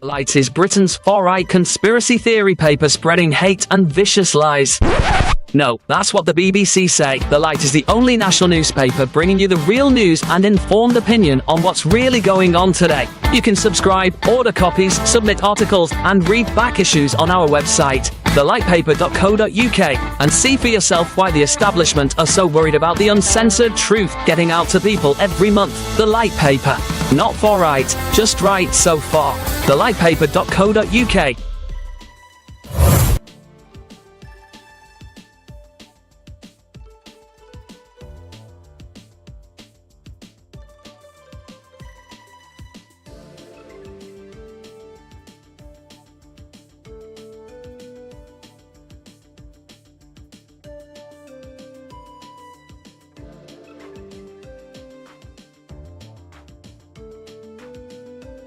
Light is Britain's far-right conspiracy theory paper spreading hate and vicious lies. No, that's what the BBC say. The Light is the only national newspaper bringing you the real news and informed opinion on what's really going on today. You can subscribe, order copies, submit articles, and read back issues on our website, thelightpaper.co.uk, and see for yourself why the establishment are so worried about the uncensored truth getting out to people every month. The Light Paper. Not far right, just right so far. Thelightpaper.co.uk.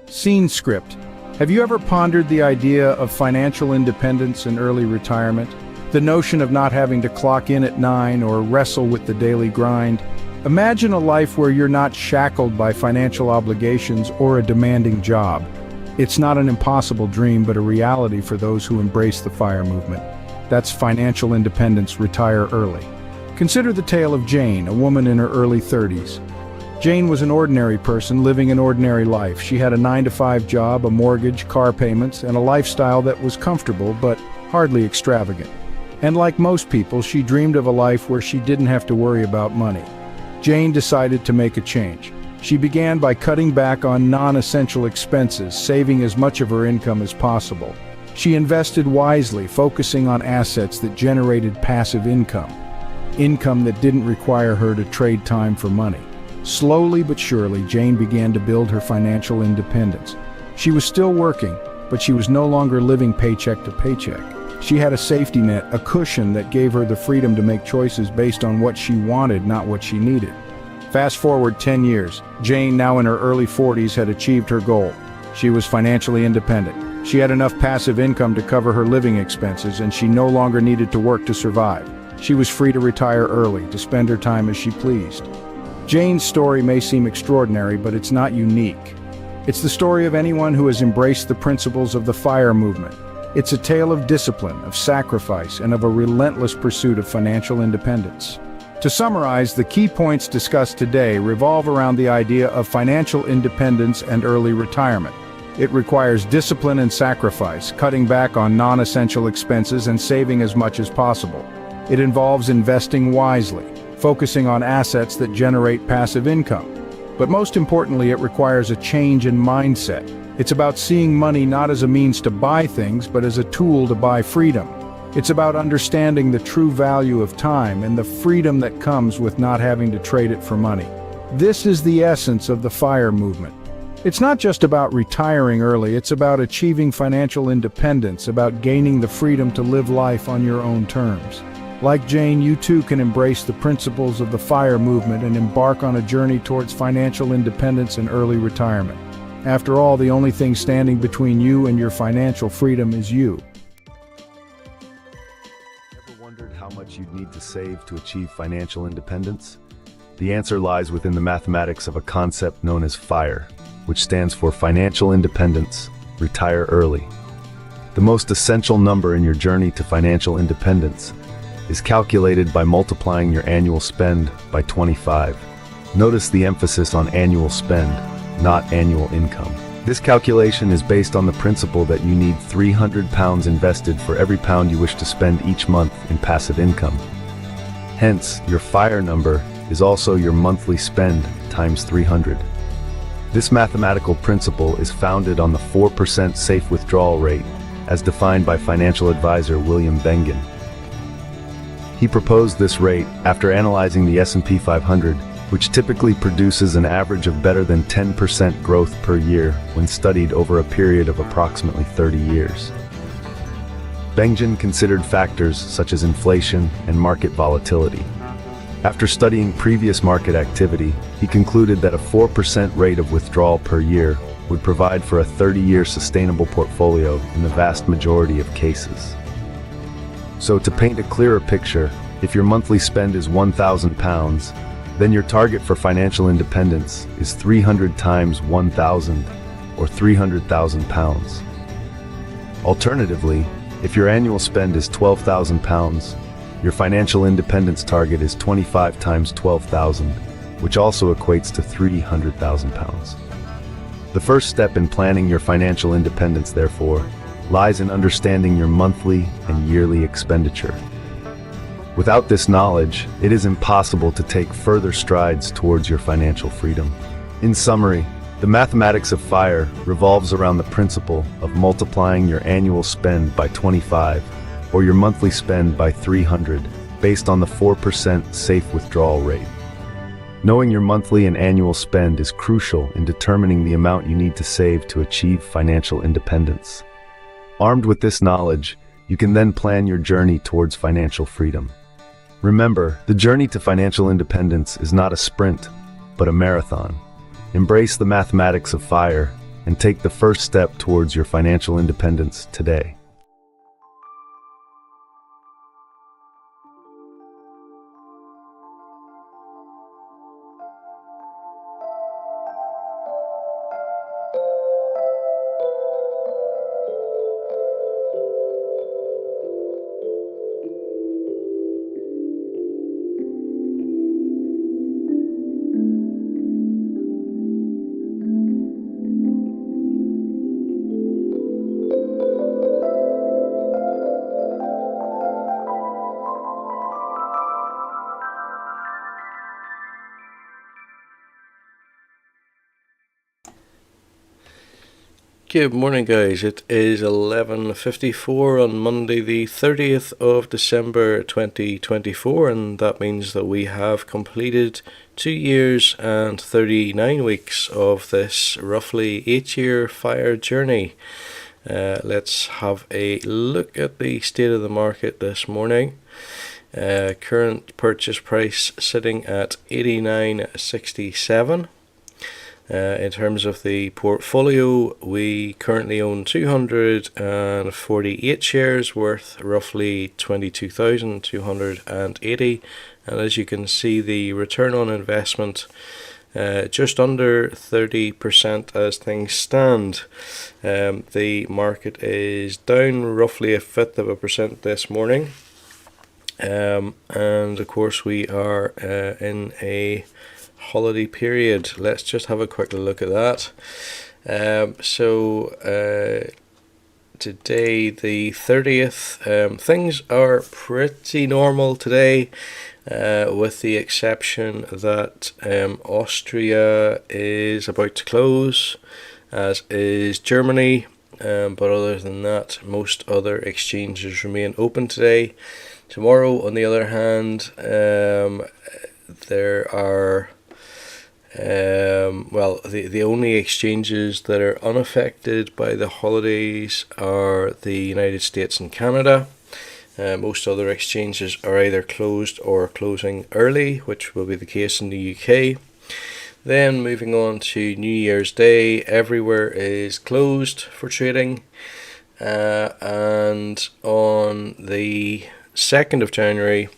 Scene script. Have you ever pondered the idea of financial independence and early retirement? The notion of not having to clock in at 9 or wrestle with the daily grind? Imagine a life where you're not shackled by financial obligations or a demanding job. It's not an impossible dream, but a reality for those who embrace the FIRE movement. That's financial independence, retire early. Consider the tale of Jane, a woman in her early 30s. Jane was an ordinary person living an ordinary life. She had a 9-to-5 job, a mortgage, car payments, and a lifestyle that was comfortable but hardly extravagant. And like most people, she dreamed of a life where she didn't have to worry about money. Jane decided to make a change. She began by cutting back on non-essential expenses, saving as much of her income as possible. She invested wisely, focusing on assets that generated passive income that didn't require her to trade time for money. Slowly but surely, Jane began to build her financial independence. She was still working, but she was no longer living paycheck to paycheck. She had a safety net, a cushion that gave her the freedom to make choices based on what she wanted, not what she needed. Fast forward 10 years, Jane, now in her early 40s, had achieved her goal. She was financially independent. She had enough passive income to cover her living expenses, and she no longer needed to work to survive. She was free to retire early, to spend her time as she pleased. Jane's story may seem extraordinary, but it's not unique. It's the story of anyone who has embraced the principles of the FIRE movement. It's a tale of discipline, of sacrifice, and of a relentless pursuit of financial independence. To summarize, the key points discussed today revolve around the idea of financial independence and early retirement. It requires discipline and sacrifice, cutting back on non-essential expenses and saving as much as possible. It involves investing wisely, focusing on assets that generate passive income. But most importantly, it requires a change in mindset. It's about seeing money not as a means to buy things, but as a tool to buy freedom. It's about understanding the true value of time and the freedom that comes with not having to trade it for money. This is the essence of the FIRE movement. It's not just about retiring early, it's about achieving financial independence, about gaining the freedom to live life on your own terms. Like Jane, you too can embrace the principles of the FIRE movement and embark on a journey towards financial independence and early retirement. After all, the only thing standing between you and your financial freedom is you. Ever wondered how much you'd need to save to achieve financial independence? The answer lies within the mathematics of a concept known as FIRE, which stands for Financial Independence, Retire Early. The most essential number in your journey to financial independence is calculated by multiplying your annual spend by 25. Notice the emphasis on annual spend, not annual income. This calculation is based on the principle that you need £300 invested for every pound you wish to spend each month in passive income. Hence, your FIRE number is also your monthly spend times 300. This mathematical principle is founded on the 4% safe withdrawal rate, as defined by financial advisor William Bengen. He proposed this rate after analyzing the S&P 500, which typically produces an average of better than 10% growth per year when studied over a period of approximately 30 years. Bengen considered factors such as inflation and market volatility. After studying previous market activity, he concluded that a 4% rate of withdrawal per year would provide for a 30-year sustainable portfolio in the vast majority of cases. So to paint a clearer picture, if your monthly spend is £1,000, then your target for financial independence is 300 times 1,000, or £300,000. Alternatively, if your annual spend is £12,000, your financial independence target is 25 times 12,000, which also equates to £300,000. The first step in planning your financial independence, therefore, lies in understanding your monthly and yearly expenditure. Without this knowledge, it is impossible to take further strides towards your financial freedom. In summary, the mathematics of FIRE revolves around the principle of multiplying your annual spend by 25 or your monthly spend by 300 based on the 4% safe withdrawal rate. Knowing your monthly and annual spend is crucial in determining the amount you need to save to achieve financial independence. Armed with this knowledge, you can then plan your journey towards financial freedom. Remember, the journey to financial independence is not a sprint, but a marathon. Embrace the mathematics of FIRE and take the first step towards your financial independence today. Good morning, guys. It is 11:54 on Monday the 30th of December 2024, and that means that we have completed 2 years and 39 weeks of this roughly 8-year FIRE journey. Let's have a look at the state of the market this morning. Current purchase price sitting at 89.67. In terms of the portfolio, we currently own 248 shares worth roughly 22,280, and as you can see, the return on investment just under 30% as things stand. The market is down roughly 1/5% this morning, and of course we are in a holiday period. Let's just have a quick look at that. Today the 30th, things are pretty normal today, with the exception that Austria is about to close, as is Germany, but other than that, most other exchanges remain open today. Tomorrow, on the other hand, there are the only exchanges that are unaffected by the holidays are the United States and Canada. Most other exchanges are either closed or closing early, which will be the case in the UK. Then moving on to New Year's Day, everywhere is closed for trading, and on the 2nd of January,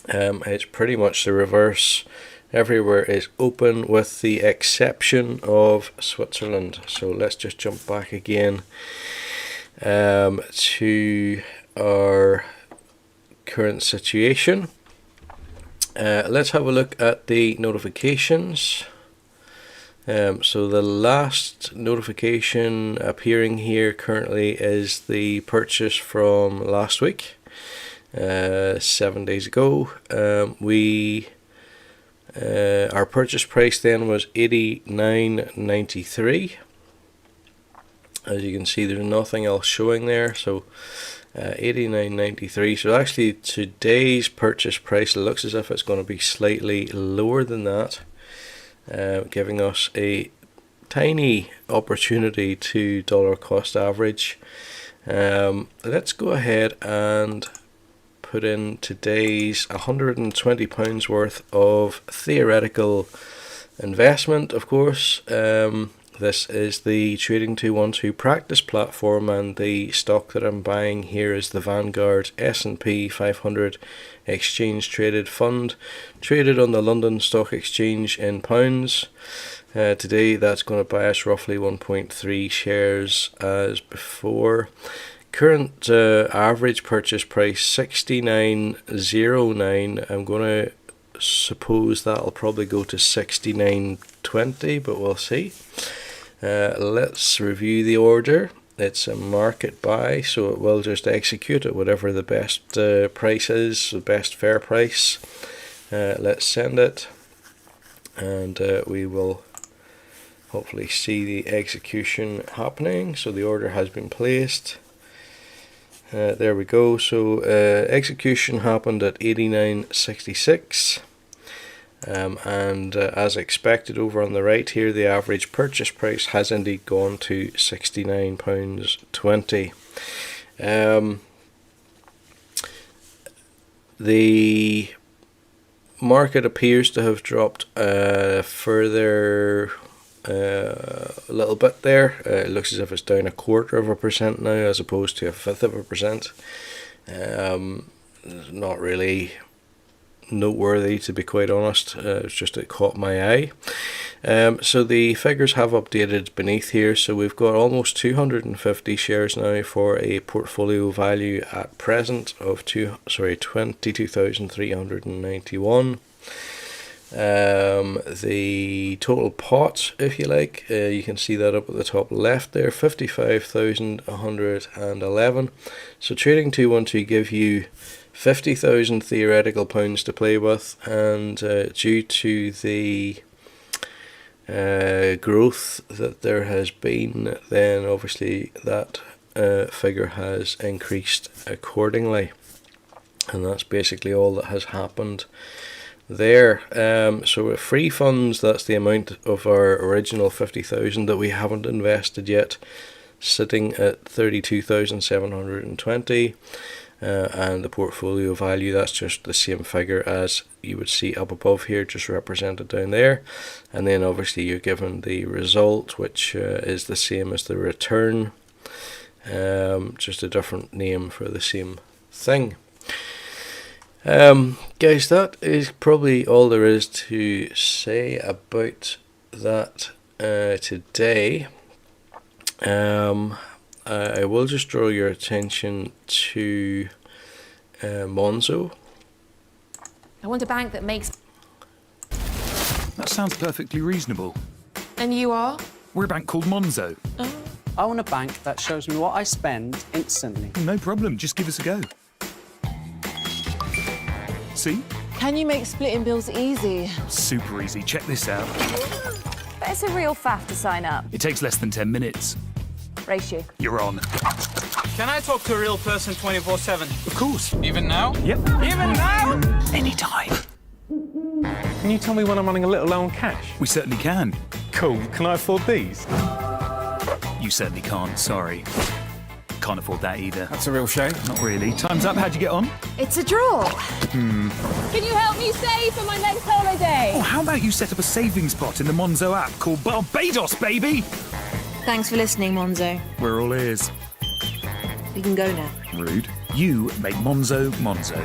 it's pretty much the reverse. Everywhere is open with the exception of Switzerland. So let's just jump back again to our current situation. Let's have a look at the notifications. So the last notification appearing here currently is the purchase from last week, 7 days ago. Our purchase price then was $89.93. As you can see, there's nothing else showing there, so $89.93. So actually today's purchase price looks as if it's going to be slightly lower than that, giving us a tiny opportunity to dollar cost average. Let's go ahead and put in today's £120 worth of theoretical investment. Of course, this is the Trading 212 practice platform, and the stock that I'm buying here is the Vanguard S&P 500 exchange traded fund, traded on the London Stock Exchange in pounds. Today that's going to buy us roughly 1.3 shares as before. Current average purchase price 69.09. I'm going to suppose that'll probably go to 69.20, but we'll see. Let's review the order. It's a market buy, so it will just execute at whatever the best price is, the best fair price. Let's send it, and we will hopefully see the execution happening. So the order has been placed. There we go. So execution happened at 89.66. And as expected, over on the right here, the average purchase price has indeed gone to £69.20. The market appears to have dropped further a little bit there. It looks as if it's down 1/4% now as opposed to 1/5%. Not really noteworthy, to be quite honest. It's just it caught my eye. So the figures have updated beneath here. So we've got almost 250 shares now for a portfolio value at present of 22,391. The total pot, if you like, you can see that up at the top left there, 55,111. So trading 212 give you 50,000 theoretical pounds to play with, and due to the growth that there has been, then obviously that figure has increased accordingly, and that's basically all that has happened there. So with free funds, that's the amount of our original 50,000 that we haven't invested yet, sitting at 32,720. And the portfolio value, that's just the same figure as you would see up above here, just represented down there. And then obviously you're given the result, which is the same as the return, just a different name for the same thing. Guys, that is probably all there is to say about that today. I will just draw your attention to Monzo. I want a bank that makes... That sounds perfectly reasonable. And you are? We're a bank called Monzo. I want a bank that shows me what I spend instantly. No problem, just give us a go. See? Can you make splitting bills easy? Super easy, check this out. But it's a real faff to sign up. It takes less than 10 minutes. Race you. You're on. Can I talk to a real person 24/7? Of course. Even now? Yep. Even now? Anytime. Can you tell me when I'm running a little low on cash? We certainly can. Cool. Can I afford these? You certainly can't, sorry. Can't afford that either. That's a real shame. Not really. Time's up, how'd you get on? It's a draw. Can you help me save for my next holiday? Oh, how about you set up a savings pot in the Monzo app called Barbados, baby? Thanks for listening, Monzo. We're all ears. We can go now. Rude. You make Monzo Monzo.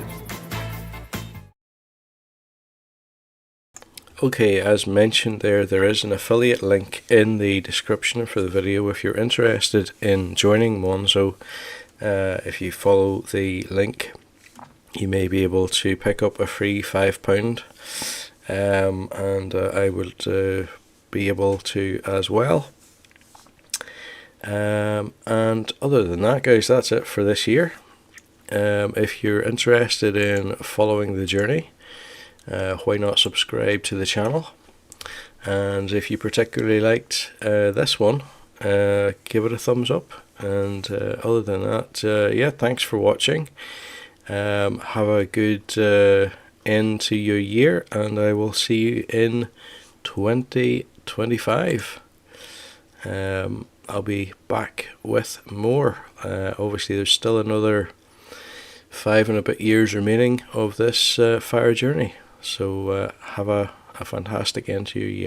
Okay, as mentioned there is an affiliate link in the description for the video if you're interested in joining Monzo. If you follow the link, you may be able to pick up a free £5, and I would be able to as well. And other than that, guys, that's it for this year. If you're interested in following the journey, why not subscribe to the channel? And if you particularly liked this one, give it a thumbs up. And other than that, yeah, thanks for watching. Have a good end to your year, and I will see you in 2025. I'll be back with more. Obviously there's still another 5 and a bit years remaining of this fire journey, so have a fantastic end to your year.